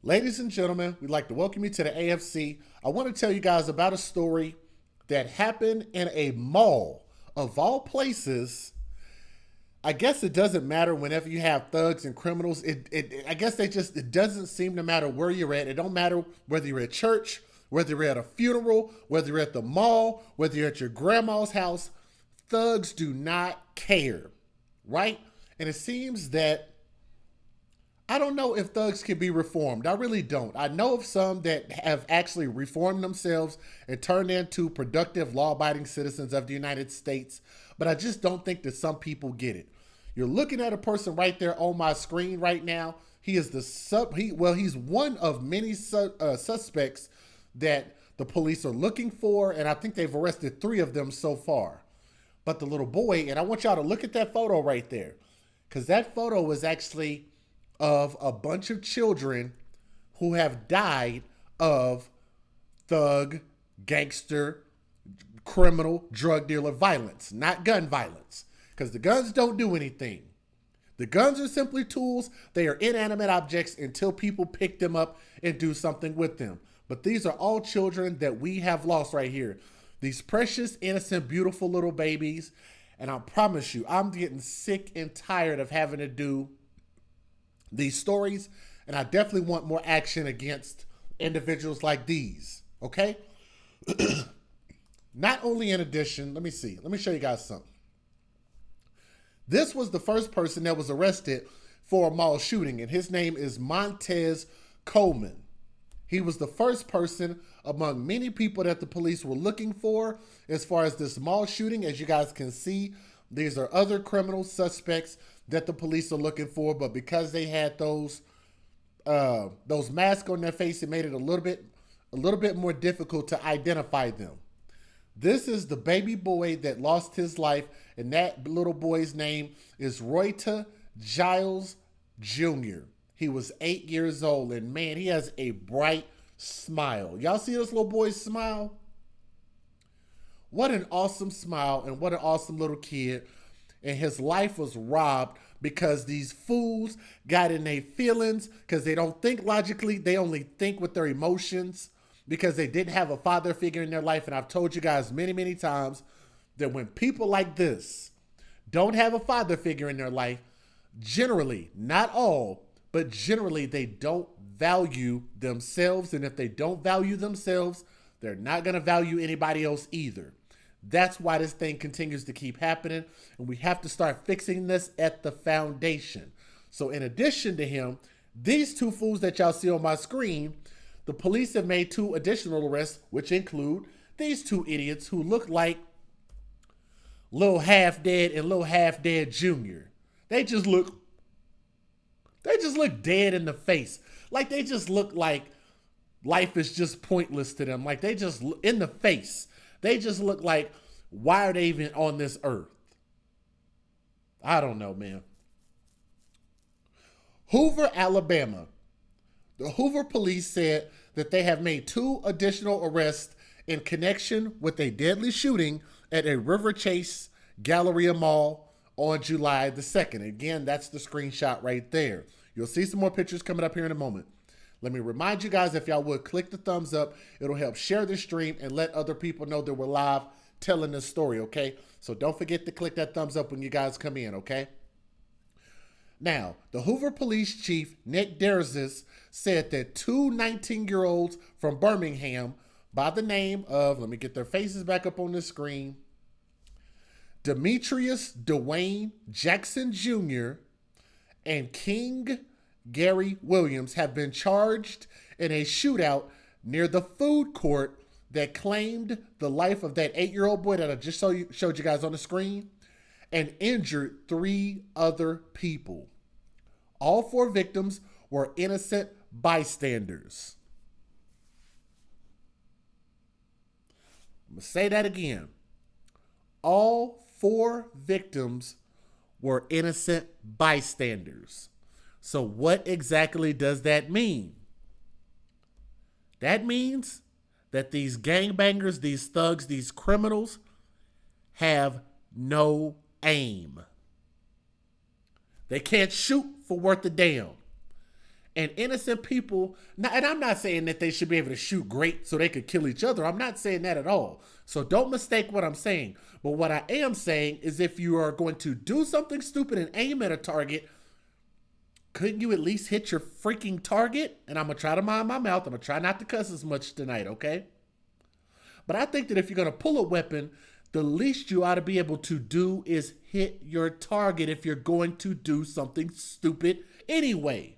Ladies and gentlemen, we'd like to welcome you to the AFC. I want to tell you guys about a story that happened in a mall of all places. I guess it doesn't matter whenever you have thugs and criminals. I guess it doesn't seem to matter where you're at. It don't matter whether you're at church, whether you're at a funeral, whether you're at the mall, whether you're at your grandma's house. Thugs do not care, right? And it seems that I don't know if thugs can be reformed. I really don't. I know of some that have actually reformed themselves and turned into productive, law-abiding citizens of the United States, but I just don't think that some people get it. You're looking at a person right there on my screen right now. He is he's one of many suspects that the police are looking for, and I think they've arrested 3 of them so far. But the little boy, and I want y'all to look at that photo right there, because that photo was actually of a bunch of children who have died of thug, gangster, criminal, drug dealer violence, not gun violence, because the guns don't do anything. The guns are simply tools. They are inanimate objects until people pick them up and do something with them. But these are all children that we have lost right here. These precious, innocent, beautiful little babies. And I promise you, I'm getting sick and tired of having to do these stories, and I definitely want more action against individuals like these, okay? Not only in addition, let me show you guys something. This was the first person that was arrested for a mall shooting, and his name is Montez Coleman. He was the first person among many people that the police were looking for as far as this mall shooting. As you guys can see, these are other criminal suspects that the police are looking for, but because they had those masks on their face, it made it a little bit more difficult to identify them. This is the baby boy that lost his life, and that little boy's name is Royta Giles Jr. He was 8 years old, and man, he has a bright smile. Y'all see this little boy's smile? What an awesome smile, and what an awesome little kid. And his life was robbed because these fools got in their feelings because they don't think logically. They only think with their emotions because they didn't have a father figure in their life. And I've told you guys many, many times that when people like this don't have a father figure in their life, generally, not all, but generally they don't value themselves. And if they don't value themselves, they're not going to value anybody else either. That's why this thing continues to keep happening, and we have to start fixing this at the foundation. So in addition to him, these 2 fools that y'all see on my screen, the police have made 2 additional arrests, which include these 2 idiots who look like Lil Half Dead and Lil Half Dead Jr. They just look dead in the face. Like they just look like life is just pointless to them. Like they just in the face. They just look like, why are they even on this earth? I don't know, man. Hoover, Alabama. The Hoover police said that they have made 2 additional arrests in connection with a deadly shooting at a Riverchase Galleria mall on July the 2nd. Again, that's the screenshot right there. You'll see some more pictures coming up here in a moment. Let me remind you guys, if y'all would click the thumbs up, it'll help share the stream and let other people know that we're live telling this story, okay? So don't forget to click that thumbs up when you guys come in, okay? Now, the Hoover Police Chief, Nick Derzis, said that 2 19-year-olds from Birmingham by the name of, let me get their faces back up on the screen, Demetrius Dwayne Jackson Jr. and King Gary Williams have been charged in a shootout near the food court that claimed the life of that 8-year-old boy that I just showed you guys on the screen and injured 3 other people. All 4 victims were innocent bystanders. I'm going to say that again. All 4 victims were innocent bystanders. So what exactly does that mean? That means that these gangbangers, these thugs, these criminals have no aim. They can't shoot for worth a damn. And innocent people, and I'm not saying that they should be able to shoot great so they could kill each other. I'm not saying that at all. So don't mistake what I'm saying. But what I am saying is if you are going to do something stupid and aim at a target, couldn't you at least hit your freaking target? And I'm going to try to mind my mouth. I'm going to try not to cuss as much tonight, okay? But I think that if you're going to pull a weapon, the least you ought to be able to do is hit your target if you're going to do something stupid anyway.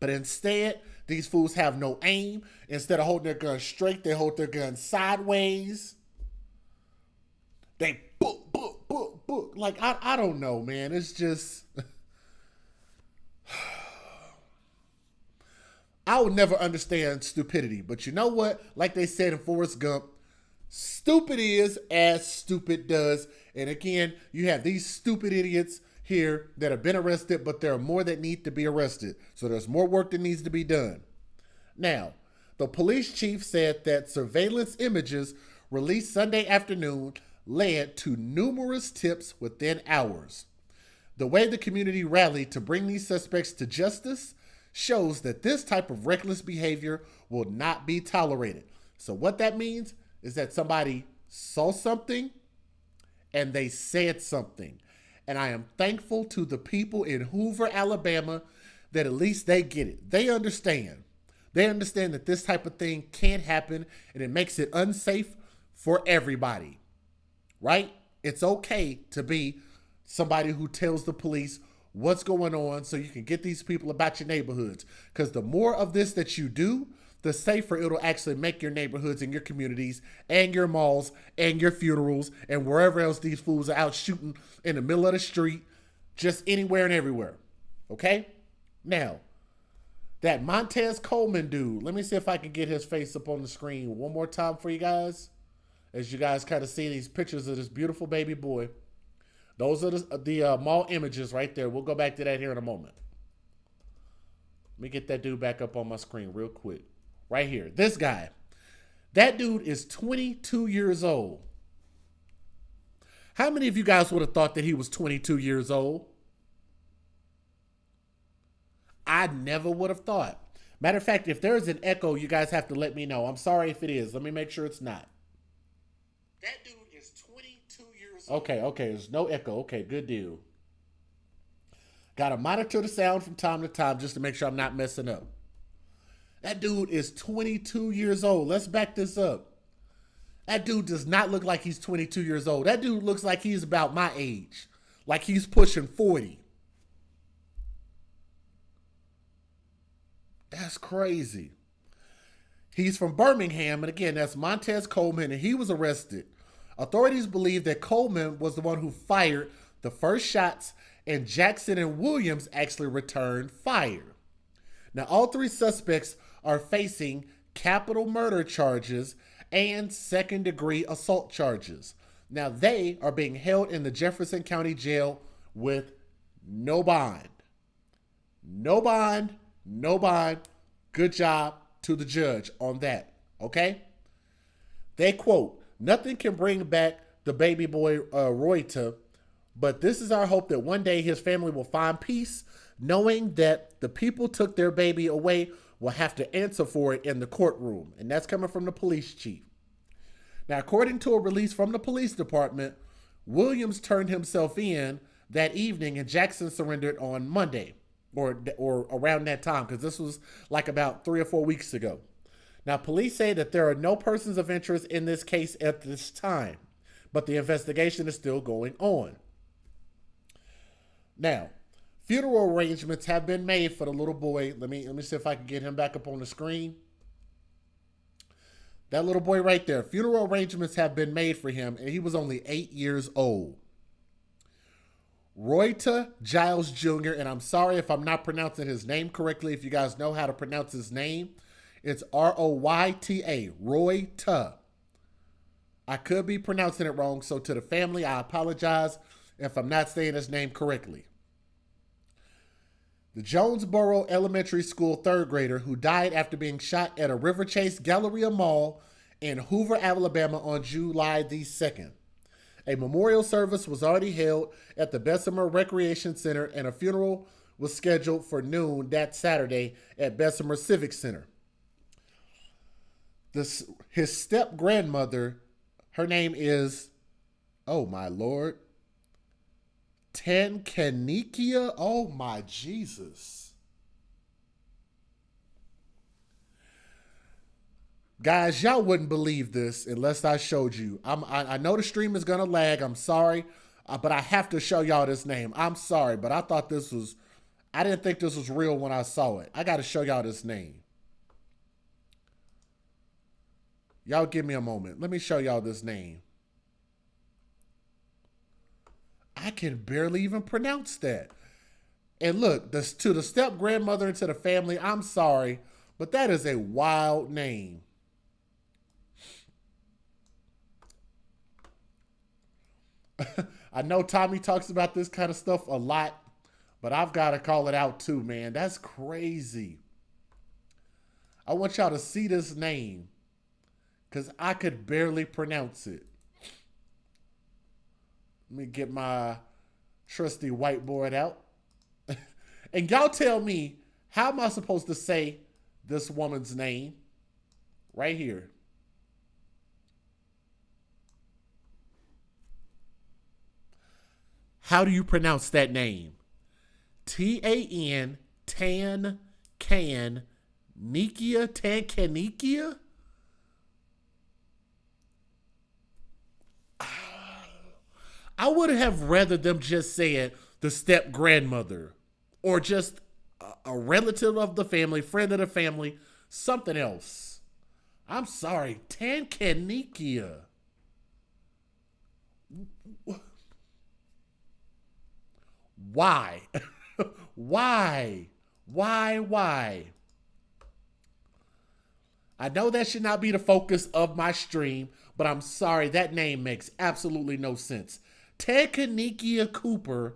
But instead, these fools have no aim. Instead of holding their gun straight, they hold their gun sideways. They book. Like, I don't know, man. It's just... I will never understand stupidity. But you know what? Like they said in Forrest Gump, stupid is as stupid does. And again, you have these stupid idiots here that have been arrested, but there are more that need to be arrested. So there's more work that needs to be done. Now, the police chief said that surveillance images released Sunday afternoon led to numerous tips within hours. The way the community rallied to bring these suspects to justice shows that this type of reckless behavior will not be tolerated. So what that means is that somebody saw something and they said something. And I am thankful to the people in Hoover, Alabama, that at least they get it. They understand. They understand that this type of thing can't happen and it makes it unsafe for everybody, right? It's okay to be somebody who tells the police what's going on so you can get these people about your neighborhoods. Because the more of this that you do, the safer it'll actually make your neighborhoods and your communities and your malls and your funerals and wherever else these fools are out shooting in the middle of the street, just anywhere and everywhere. Okay? Now, that Montez Coleman dude, let me see if I can get his face up on the screen one more time for you guys. As you guys kind of see these pictures of this beautiful baby boy. Those are the mall images right there. We'll go back to that here in a moment. Let me get that dude back up on my screen real quick. Right here. This guy. That dude is 22 years old. How many of you guys would have thought that he was 22 years old? I never would have thought. Matter of fact, if there's an echo, you guys have to let me know. I'm sorry if it is. Let me make sure it's not. That dude is 22 years old. Okay. There's no echo. Okay, good deal. Got to monitor the sound from time to time just to make sure I'm not messing up. That dude is 22 years old. Let's back this up. That dude does not look like he's 22 years old. That dude looks like he's about my age. Like he's pushing 40. That's crazy. He's from Birmingham, and again, that's Montez Coleman, and he was arrested. Authorities believe that Coleman was the one who fired the first shots, and Jackson and Williams actually returned fire. Now, all three suspects are facing capital murder charges and second-degree assault charges. Now, they are being held in the Jefferson County Jail with no bond. No bond. No bond. Good job to the judge on that, okay? They quote, "Nothing can bring back the baby boy Royta, but this is our hope that one day his family will find peace, knowing that the people took their baby away will have to answer for it in the courtroom." And that's coming from the police chief. Now, according to a release from the police department, Williams turned himself in that evening and Jackson surrendered on Monday or around that time, because this was like about 3 or 4 weeks ago. Now, police say that there are no persons of interest in this case at this time, but the investigation is still going on. Now, funeral arrangements have been made for the little boy. Let me see if I can get him back up on the screen. That little boy right there. Funeral arrangements have been made for him, and he was only 8 years old. Royta Giles Jr., and I'm sorry if I'm not pronouncing his name correctly. If you guys know how to pronounce his name, it's Royta. Royta. I could be pronouncing it wrong, so to the family, I apologize if I'm not saying his name correctly. The Jonesboro Elementary School third grader who died after being shot at a Riverchase Galleria mall in Hoover, Alabama on July the 2nd. A memorial service was already held at the Bessemer Recreation Center, and a funeral was scheduled for noon that Saturday at Bessemer Civic Center. His step-grandmother, her name is, oh my Lord, Tankanikia. Oh my Jesus. Guys, y'all wouldn't believe this unless I showed you. I know the stream is going to lag. I'm sorry, but I have to show y'all this name. I'm sorry, but I didn't think this was real when I saw it. I got to show y'all this name. Y'all give me a moment. Let me show y'all this name. I can barely even pronounce that. And look, to the step-grandmother and to the family, I'm sorry, but that is a wild name. I know Tommy talks about this kind of stuff a lot, but I've got to call it out too, man. That's crazy. I want y'all to see this name because I could barely pronounce it. Let me get my trusty whiteboard out. And y'all tell me, how am I supposed to say this woman's name? Right here. How do you pronounce that name? Tan, Nikia, Tankanikia? I would have rather them just say it, the step-grandmother, or just a relative of the family, friend of the family, something else. I'm sorry, Tankanikia. Why? Why? I know that should not be the focus of my stream, but I'm sorry, that name makes absolutely no sense. Tankanikia Cooper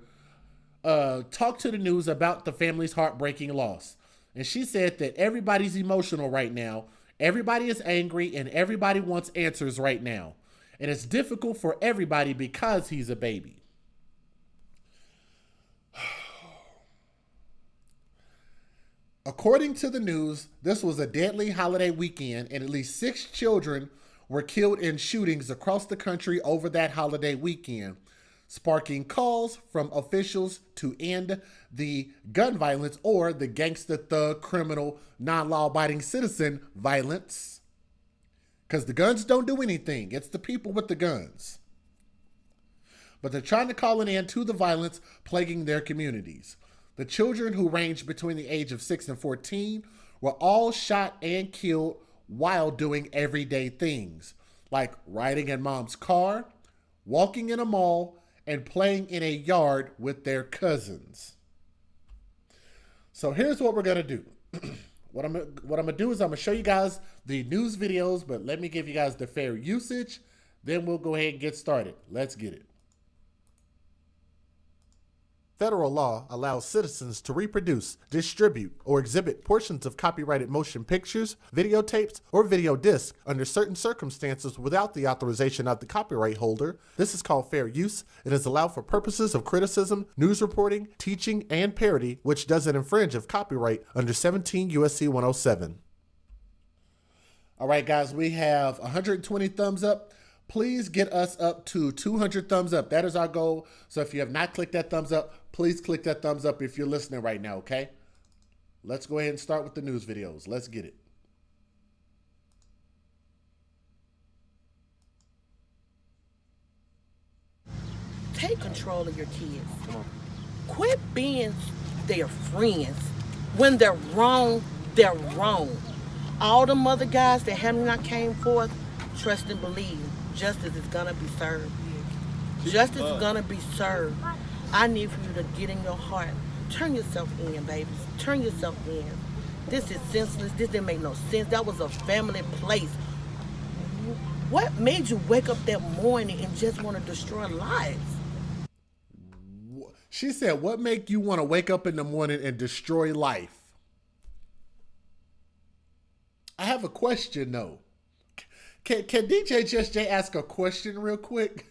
talked to the news about the family's heartbreaking loss. And she said that everybody's emotional right now. Everybody is angry and everybody wants answers right now. And it's difficult for everybody because he's a baby. According to the news, this was a deadly holiday weekend and at least 6 children were killed in shootings across the country over that holiday weekend, sparking calls from officials to end the gun violence or the gangster, thug, criminal, non-law-abiding citizen violence. Because the guns don't do anything. It's the people with the guns. But they're trying to call an end to the violence plaguing their communities. The children, who ranged between the age of 6 and 14, were all shot and killed while doing everyday things, like riding in mom's car, walking in a mall, and playing in a yard with their cousins. So here's what we're going to do. What I'm going to do is I'm going to show you guys the news videos, but let me give you guys the fair usage. Then we'll go ahead and get started. Let's get it. Federal law allows citizens to reproduce, distribute, or exhibit portions of copyrighted motion pictures, videotapes, or video discs under certain circumstances without the authorization of the copyright holder. This is called fair use. It is allowed for purposes of criticism, news reporting, teaching, and parody, which doesn't infringe of copyright under 17 U.S.C. 107. All right, guys, we have 120 thumbs up. Please get us up to 200 thumbs up. That is our goal. So if you have not clicked that thumbs up, please click that thumbs up if you're listening right now, okay? Let's go ahead and start with the news videos. Let's get it. Take control of your kids. Quit being their friends. When they're wrong, they're wrong. All the other guys that have not came forth, trust and believe. Justice is gonna be served. Justice is gonna be served. I need for you to get in your heart. Turn yourself in, babies. Turn yourself in. This is senseless. This didn't make no sense. That was a family place. What made you wake up that morning and just want to destroy lives? She said, what make you want to wake up in the morning and destroy life? I have a question, though. Can DJ Just J ask a question real quick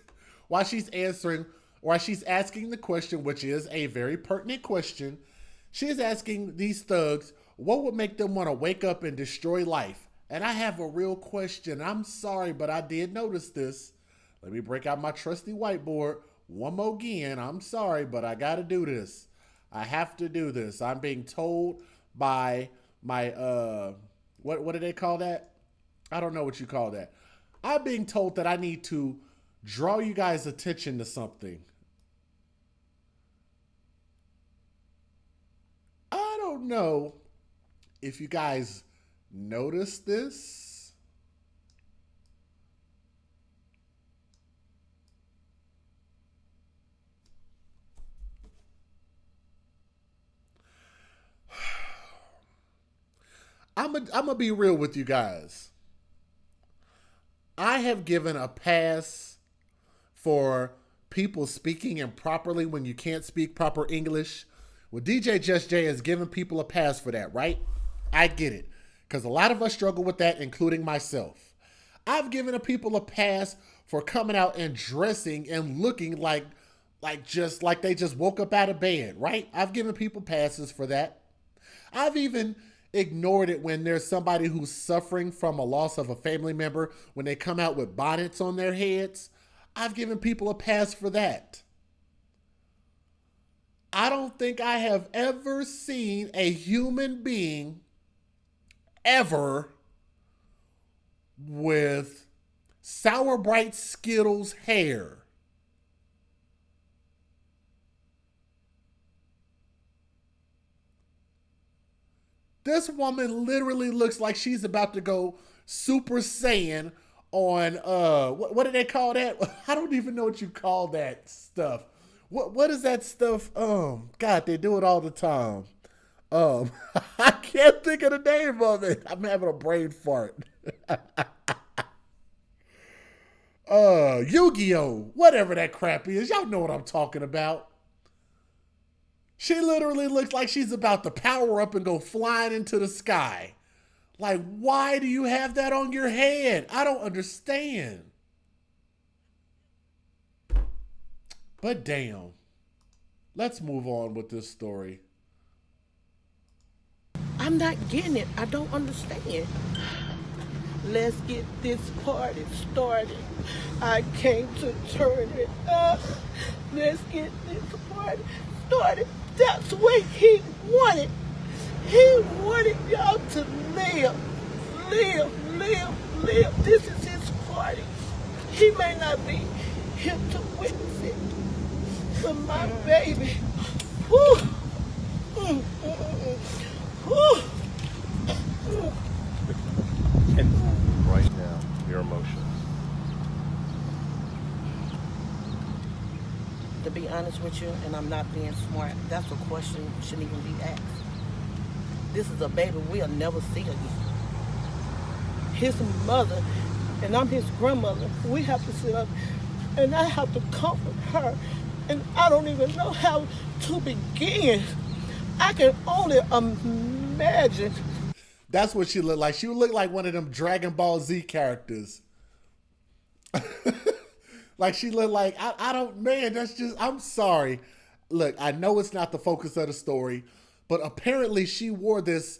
while she's answering, or she's asking the question, which is a very pertinent question? She is asking these thugs what would make them want to wake up and destroy life. And I have a real question. I'm sorry, but I did notice this. Let me break out my trusty whiteboard one more again. I'm sorry, but I got to do this. I have to do this. I'm being told by my, what do they call that? I don't know what you call that. I'm being told that I need to draw you guys' attention to something. I don't know if you guys noticed this. I'm gonna be real with you guys. I have given a pass for people speaking improperly when you can't speak proper English. Well, DJ Just Jay has given people a pass for that, right? I get it. Because a lot of us struggle with that, including myself. I've given people a pass for coming out and dressing and looking like they just woke up out of bed, right? I've given people passes for that. I've even ignored it when there's somebody who's suffering from a loss of a family member, when they come out with bonnets on their heads. I've given people a pass for that. I don't think I have ever seen a human being ever with Sour Bright Skittles hair. This woman literally looks like she's about to go Super Saiyan on what do they call that? I don't even know what you call that stuff. What is that stuff? God, they do it all the time. I can't think of the name of it. I'm having a brain fart. Yu-Gi-Oh! Whatever that crap is. Y'all know what I'm talking about. She literally looks like she's about to power up and go flying into the sky. Like, why do you have that on your head? I don't understand. But damn. Let's move on with this story. I'm not getting it. I don't understand. Let's get this party started. I came to turn it up. Let's get this party started. That's what he wanted. He wanted y'all to live. Live, live, live. This is his party. He may not be here to witness it, but my baby, whoo, whoo. And write down your emotions. To be honest with you, and I'm not being smart, that's a question that shouldn't even be asked. This is a baby we'll never see again. His mother, and I'm his grandmother, we have to sit up and I have to comfort her. And I don't even know how to begin. I can only imagine. That's what she looked like. She would look like one of them Dragon Ball Z characters. Like she looked like, I don't, man, that's just, I'm sorry. Look, I know it's not the focus of the story, but apparently she wore this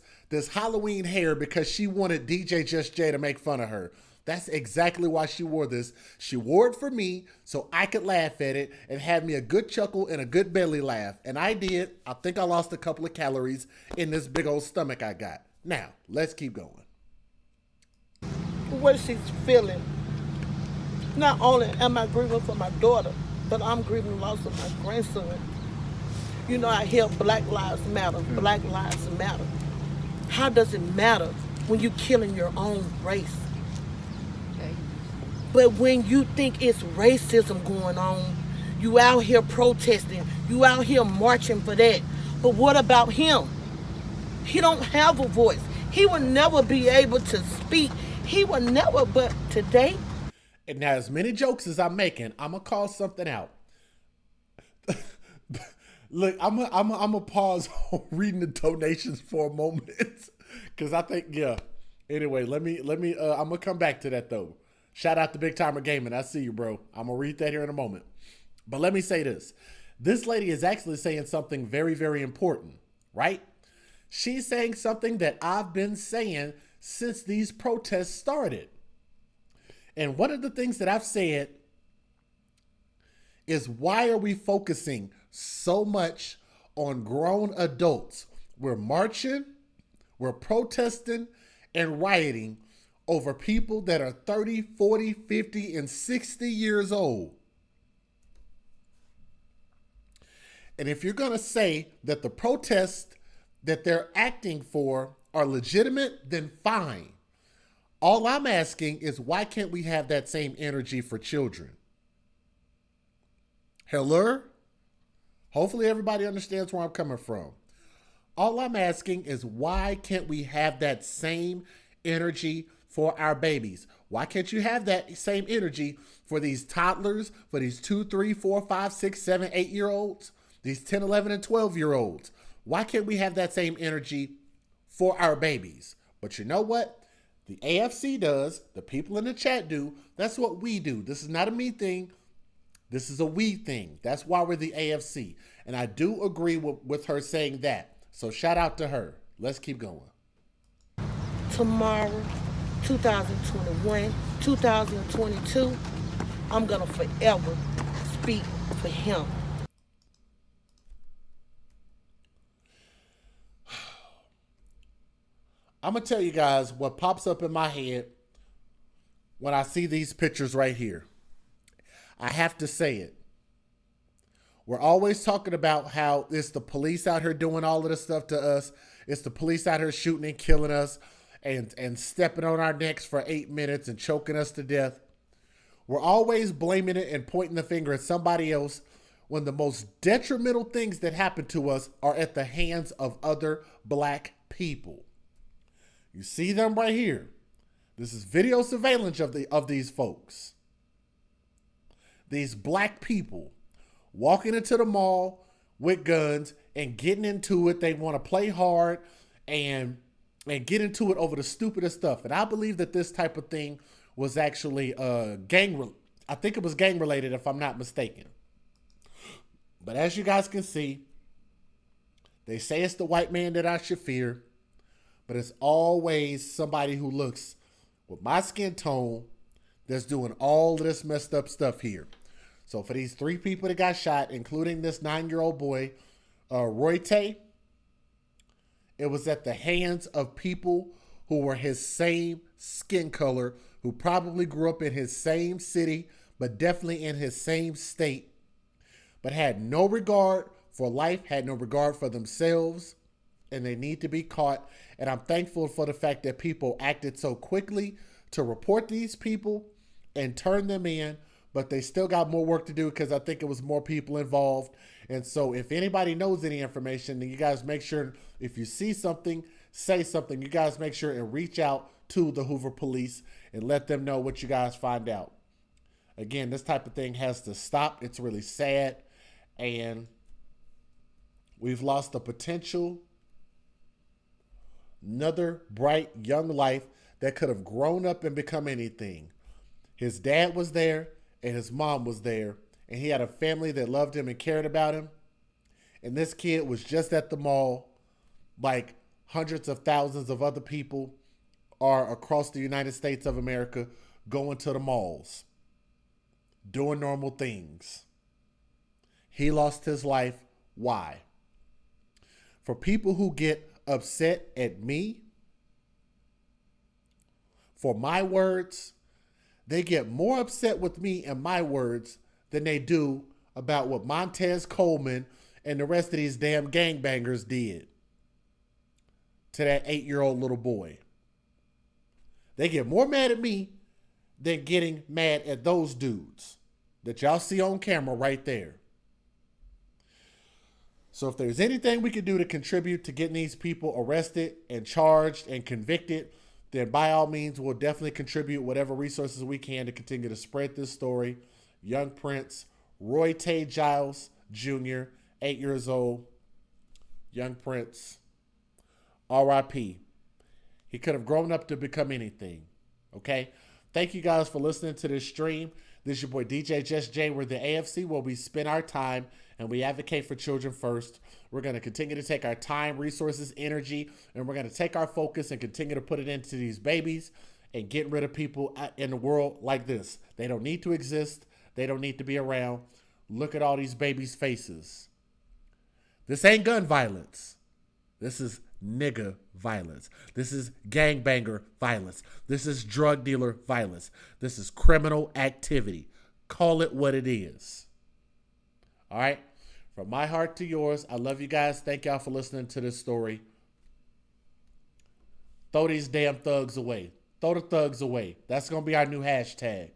Halloween hair because she wanted DJ Just Jay to make fun of her. That's exactly why she wore this. She wore it for me so I could laugh at it and have me a good chuckle and a good belly laugh. And I did. I think I lost a couple of calories in this big old stomach I got. Now, let's keep going. What she's feeling. Not only am I grieving for my daughter, but I'm grieving the loss of my grandson. You know, I hear Black Lives Matter, Black Lives Matter. How does it matter when you're killing your own race? Okay. But when you think it's racism going on, you out here protesting, you out here marching for that. But what about him? He don't have a voice. He will never be able to speak. He will never, but today. And now, as many jokes as I'm making, I'm going to call something out. Look, I'm gonna pause on reading the donations for a moment. Because I think, yeah. Anyway, let me, I'm going to come back to that, though. Shout out to Big Timer Gaming. I see you, bro. I'm going to read that here in a moment. But let me say this. This lady is actually saying something very, very important. right? She's saying something that I've been saying since these protests started. And one of the things that I've said is, why are we focusing so much on grown adults? We're marching, we're protesting, and rioting over people that are 30, 40, 50, and 60 years old. And if you're going to say that the protests that they're acting for are legitimate, then fine. All I'm asking is, why can't we have that same energy for children? Hello? Hopefully everybody understands where I'm coming from. All I'm asking is, why can't we have that same energy for our babies? Why can't you have that same energy for these toddlers, for these 2, 3, 4, 5, 6, 7, 8-year-olds, these 10, 11, and 12-year-olds? Why can't we have that same energy for our babies? But you know what? The AFC does. The people in the chat do. That's what we do. This is not a me thing. This is a we thing. That's why we're the AFC. And I do agree with her saying that. So shout out to her. Let's keep going. Tomorrow, 2021, 2022, I'm going to forever speak for him. I'm going to tell you guys what pops up in my head when I see these pictures right here. I have to say it. We're always talking about how it's the police out here doing all of this stuff to us. It's the police out here shooting and killing us and stepping on our necks for 8 minutes and choking us to death. We're always blaming it and pointing the finger at somebody else when the most detrimental things that happen to us are at the hands of other black people. You see them right here. This is video surveillance of these folks. These black people walking into the mall with guns and getting into it. They want to play hard and get into it over the stupidest stuff. And I believe that this type of thing was actually I think it was gang related, if I'm not mistaken. But as you guys can see, they say it's the white man that I should fear, but it's always somebody who looks with my skin tone that's doing all of this messed up stuff here. So for these 3 people that got shot, including this 9-year-old boy, Royta, it was at the hands of people who were his same skin color, who probably grew up in his same city, but definitely in his same state, but had no regard for life, had no regard for themselves, and they need to be caught. And I'm thankful for the fact that people acted so quickly to report these people and turn them in, but they still got more work to do because I think it was more people involved. And so if anybody knows any information, then you guys make sure, if you see something, say something. You guys make sure and reach out to the Hoover Police and let them know what you guys find out. Again, this type of thing has to stop. It's really sad. And we've lost the potential, another bright young life that could have grown up and become anything. His dad was there and his mom was there, and he had a family that loved him and cared about him. And this kid was just at the mall like hundreds of thousands of other people are across the United States of America, going to the malls, doing normal things. He lost his life. Why? For people who get upset at me for my words, they get more upset with me and my words than they do about what Montez Coleman and the rest of these damn gangbangers did to that 8-year-old little boy. They get more mad at me than getting mad at those dudes that y'all see on camera right there. So if there's anything we can do to contribute to getting these people arrested and charged and convicted, then by all means, we'll definitely contribute whatever resources we can to continue to spread this story. Young Prince, Royta Giles Jr., 8 years old. Young Prince, R.I.P. He could have grown up to become anything. Okay? Thank you guys for listening to this stream. This is your boy DJ Just J. We're the AFC where we spend our time and we advocate for children first. We're going to continue to take our time, resources, energy, and we're going to take our focus and continue to put it into these babies and get rid of people in the world like this. They don't need to exist. They don't need to be around. Look at all these babies' faces. This ain't gun violence. This is nigga violence. This is gangbanger violence. This is drug dealer violence. This is criminal activity. Call it what it is. All right? From my heart to yours, I love you guys. Thank y'all for listening to this story. Throw these damn thugs away. Throw the thugs away. That's going to be our new hashtag.